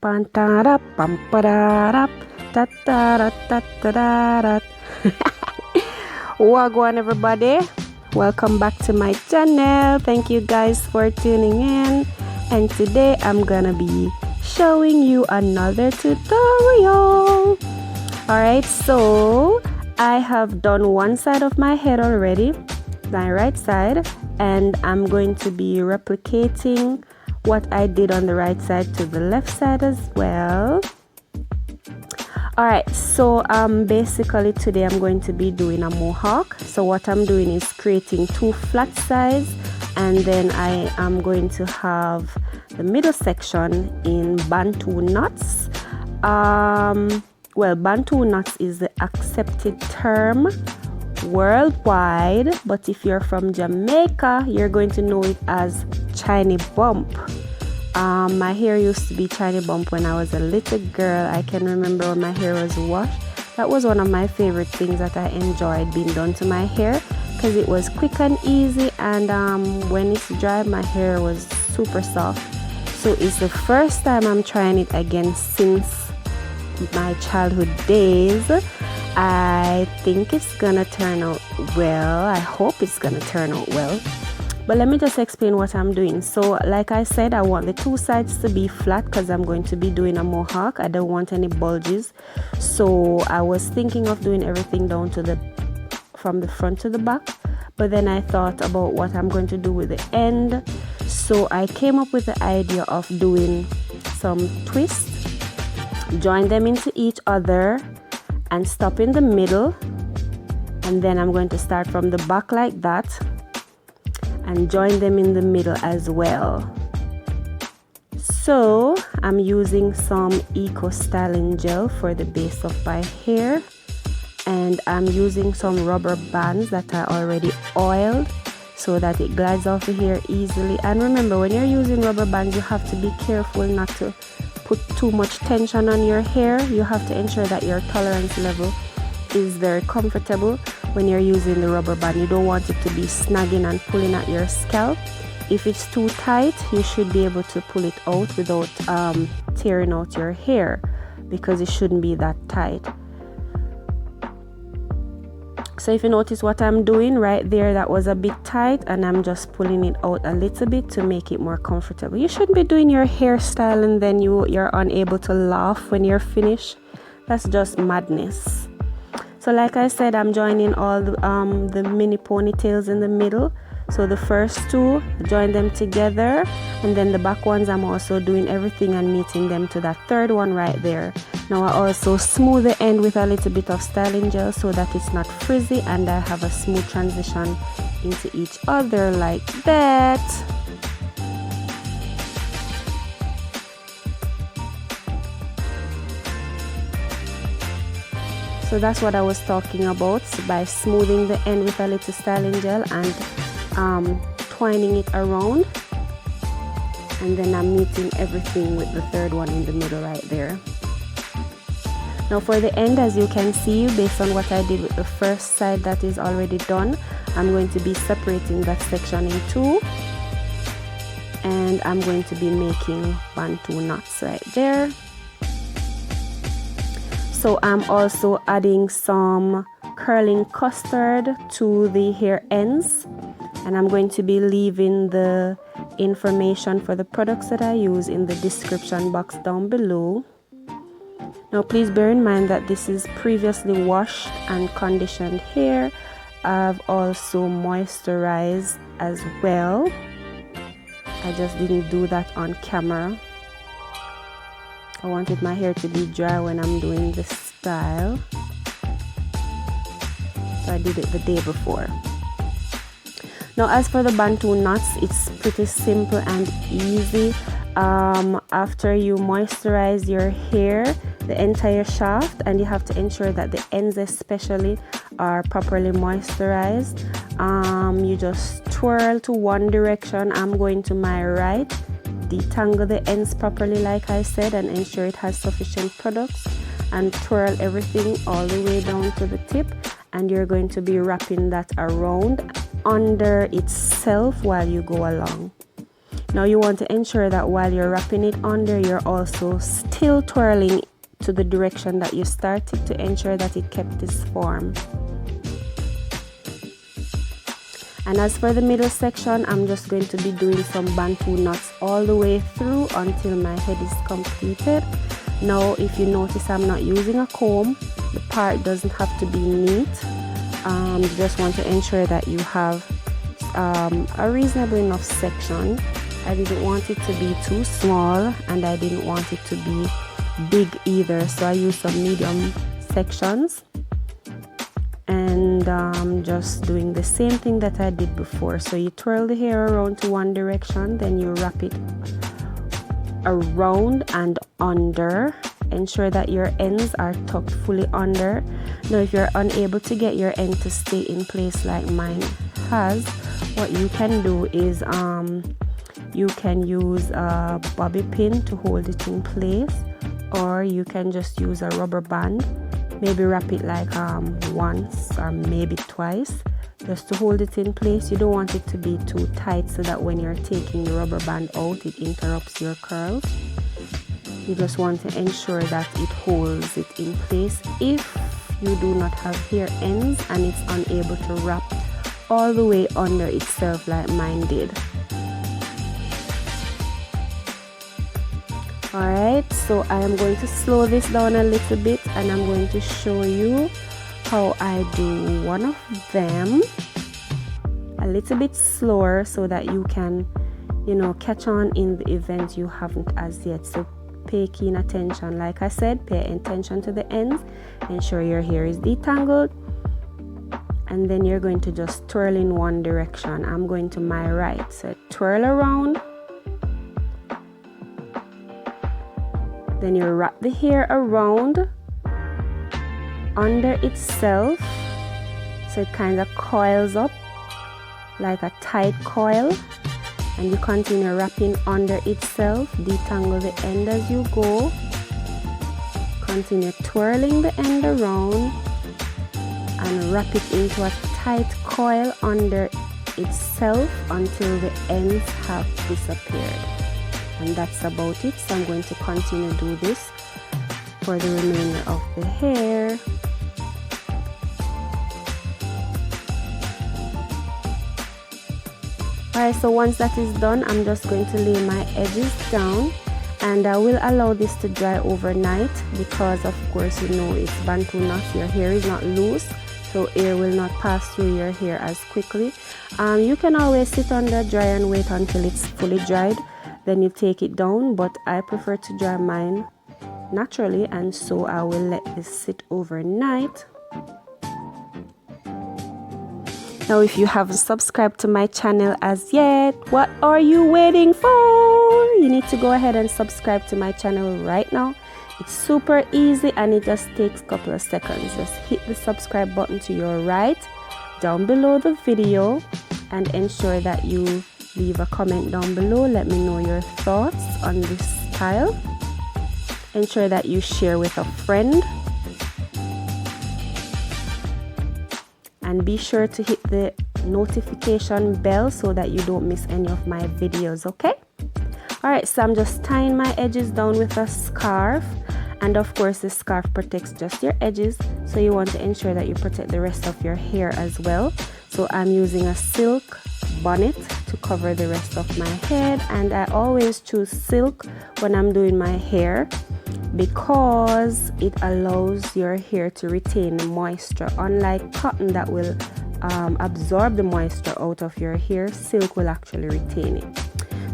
Pantara pampararap tataratatararat. Wagwan everybody, welcome back to my channel. Thank you guys for tuning in, and today I'm gonna be showing you another tutorial. Alright, so I have done one side of my head already, my right side, and I'm going to be replicating what I did on the right side to the left side as well. Alright, so basically today I'm going to be doing a mohawk. So what I'm doing is creating two flat sides, and then I am going to have the middle section in Bantu knots. Well, Bantu knots is the accepted term worldwide, but if you're from Jamaica, you're going to know it as Chiny bump. My hair used to be Chiny bump when I was a little girl. I can remember when my hair was washed. That was one of my favorite things that I enjoyed being done to my hair, because it was quick and easy, and when it's dry my hair was super soft. So it's the first time I'm trying it again since my childhood days. I think it's gonna turn out well. I hope it's gonna turn out well. But let me just explain what I'm doing. So like I said, I want the two sides to be flat because I'm going to be doing a mohawk. I don't want any bulges. So I was thinking of doing everything down to from the front to the back. But then I thought about what I'm going to do with the end. So I came up with the idea of doing some twists, join them into each other, and stop in the middle. And then I'm going to start from the back like that and join them in the middle as well. So I'm using some eco styling gel for the base of my hair, and I'm using some rubber bands that are already oiled so that it glides off the hair easily. And remember, when you're using rubber bands, you have to be careful not to put too much tension on your hair. You have to ensure that your tolerance level is very comfortable when you're using the rubber band. You don't want it to be snagging and pulling at your scalp. If it's too tight, you should be able to pull it out without tearing out your hair, because it shouldn't be that tight. So if you notice what I'm doing right there, that was a bit tight, and I'm just pulling it out a little bit to make it more comfortable. You shouldn't be doing your hairstyle and then you're unable to laugh when you're finished. That's just madness. So like I said, I'm joining all the mini ponytails in the middle. So the first two, join them together, and then the back ones I'm also doing everything and meeting them to that third one right there. Now I also smooth the end with a little bit of styling gel so that it's not frizzy, and I have a smooth transition into each other like that. So that's what I was talking about, by smoothing the end with a little styling gel and twining it around, and then I'm meeting everything with the third one in the middle right there. Now for the end, as you can see, based on what I did with the first side that is already done, I'm going to be separating that section in two, and I'm going to be making Bantu knots right there. So I'm also adding some curling custard to the hair ends, and I'm going to be leaving the information for the products that I use in the description box down below. Now please bear in mind that this is previously washed and conditioned hair. I've also moisturized as well. I just didn't do that on camera. I wanted my hair to be dry when I'm doing this style, so I did it the day before. Now as for the Bantu knots, it's pretty simple and easy. After you moisturize your hair, the entire shaft, and you have to ensure that the ends especially are properly moisturized, you just twirl to one direction. I'm going to my right, detangle the ends properly like I said, and ensure it has sufficient products, and twirl everything all the way down to the tip, and you're going to be wrapping that around under itself while you go along. Now you want to ensure that while you're wrapping it under, you're also still twirling to the direction that you started to ensure that it kept its form. And as for the middle section, I'm just going to be doing some bantu knots all the way through until my head is completed. Now if you notice, I'm not using a comb. The part doesn't have to be neat. You just want to ensure that you have a reasonable enough section. I didn't want it to be too small and I didn't want it to be big either, so I used some medium sections. And just doing the same thing that I did before. So you twirl the hair around to one direction, then you wrap it around and under. Ensure that your ends are tucked fully under. Now if you're unable to get your end to stay in place like mine has, what you can do is you can use a bobby pin to hold it in place, or you can just use a rubber band. Maybe wrap it like once or maybe twice just to hold it in place. You don't want it to be too tight so that when you're taking the rubber band out, it interrupts your curls. You just want to ensure that it holds it in place. If you do not have hair ends and it's unable to wrap all the way under itself like mine did. Alright, so I am going to slow this down a little bit and I'm going to show you how I do one of them a little bit slower so that you can, you know, catch on in the event you haven't as yet. So pay keen attention. Like I said, pay attention to the ends, ensure your hair is detangled, and then you're going to just twirl in one direction. I'm going to my right, so twirl around. Then you wrap the hair around under itself so it kind of coils up like a tight coil, and you continue wrapping under itself. Detangle the end as you go. Continue twirling the end around and wrap it into a tight coil under itself until the ends have disappeared. And that's about it. So I'm going to continue to do this for the remainder of the hair. Alright, so once that is done, I'm just going to lay my edges down, and I will allow this to dry overnight because of course, you know, it's bantu knots. Your hair is not loose, so air will not pass through your hair as quickly. You can always sit under dry and wait until it's fully dried, then you take it down, but I prefer to dry mine naturally, and so I will let this sit overnight. Now if you haven't subscribed to my channel as yet, what are you waiting for? You need to go ahead and subscribe to my channel right now. It's super easy and it just takes a couple of seconds. Just hit the subscribe button to your right down below the video, and ensure that you leave a comment down below. Let me know your thoughts on this style. Ensure that you share with a friend, and be sure to hit the notification bell so that you don't miss any of my videos, okay? Alright, so I'm just tying my edges down with a scarf, and of course the scarf protects just your edges, so you want to ensure that you protect the rest of your hair as well. So I'm using a silk bonnet to cover the rest of my head, and I always choose silk when I'm doing my hair because it allows your hair to retain the moisture. Unlike cotton that will absorb the moisture out of your hair, silk will actually retain it.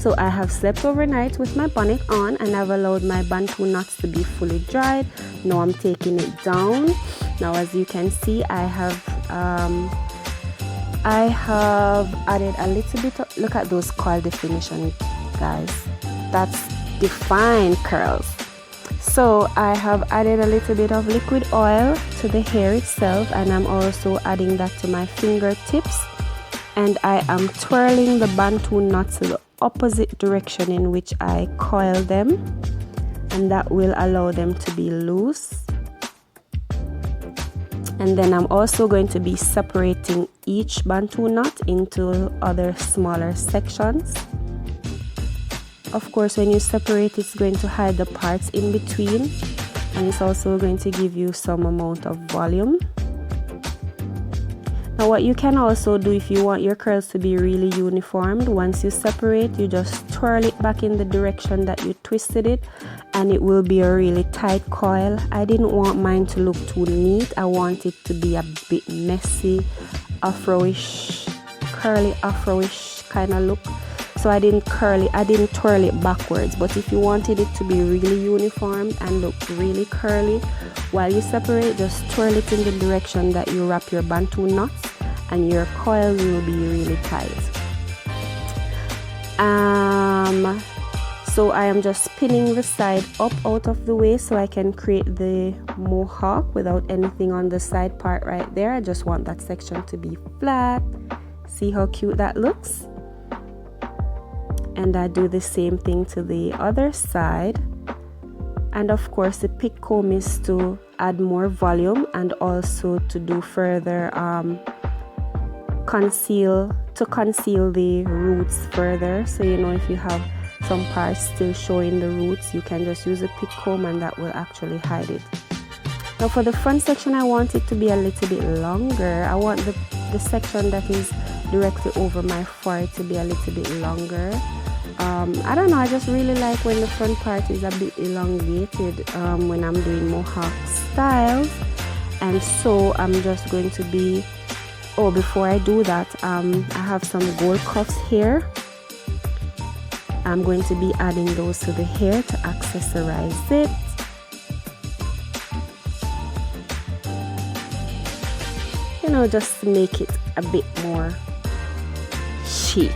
So I have slept overnight with my bonnet on, and I've allowed my bantu knots to be fully dried. Now I'm taking it down. Now as you can see, I have added a little bit of, look at those coil definition, guys. That's defined curls. So I have added a little bit of liquid oil to the hair itself, and I'm also adding that to my fingertips, and I am twirling the bantu knots to the opposite direction in which I coil them, and that will allow them to be loose. And then I'm also going to be separating each bantu knot into other smaller sections. Of course, when you separate, it's going to hide the parts in between, and it's also going to give you some amount of volume. Now what you can also do, if you want your curls to be really uniformed, once you separate, you just twirl it back in the direction that you twisted it, and it will be a really tight coil. I didn't want mine to look too neat. I want it to be a bit messy, afro-ish, curly afro-ish kind of look. So I didn't twirl it backwards. But if you wanted it to be really uniform and look really curly, while you separate, just twirl it in the direction that you wrap your Bantu knots, and your coil will be really tight. So I am just pinning the side up out of the way so I can create the mohawk without anything on the side part right there. I just want that section to be flat. See how cute that looks? And I do the same thing to the other side. And of course, the pick comb is to add more volume and also to do further conceal the roots further. So you know, if you have some parts still showing the roots, you can just use a pick comb and that will actually hide it. Now for the front section, I want it to be a little bit longer. I want the section that is directly over my forehead to be a little bit longer. I don't know, I just really like when the front part is a bit elongated when I'm doing mohawk styles. And so I'm just going to be, before I do that, I have some gold cuffs here. I'm going to be adding those to the hair to accessorize it. You know, just to make it a bit more chic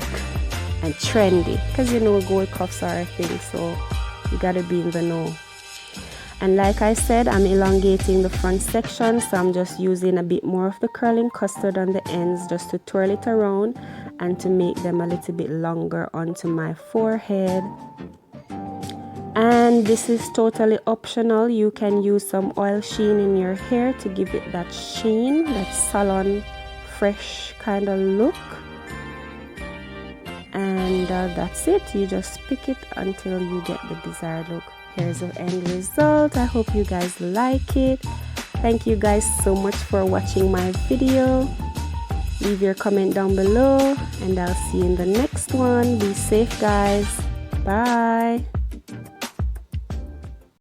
and trendy, because you know gold cuffs are a thing, so you gotta be in the know. And like I said, I'm elongating the front section, so I'm just using a bit more of the curling custard on the ends just to twirl it around and to make them a little bit longer onto my forehead. And this is totally optional. You can use some oil sheen in your hair to give it that sheen, that salon fresh kind of look. And that's it. You just pick it until you get the desired look. Here's the end result. I hope you guys like it. Thank you guys so much for watching my video. Leave your comment down below, and I'll see you in the next one. Be safe, guys. Bye.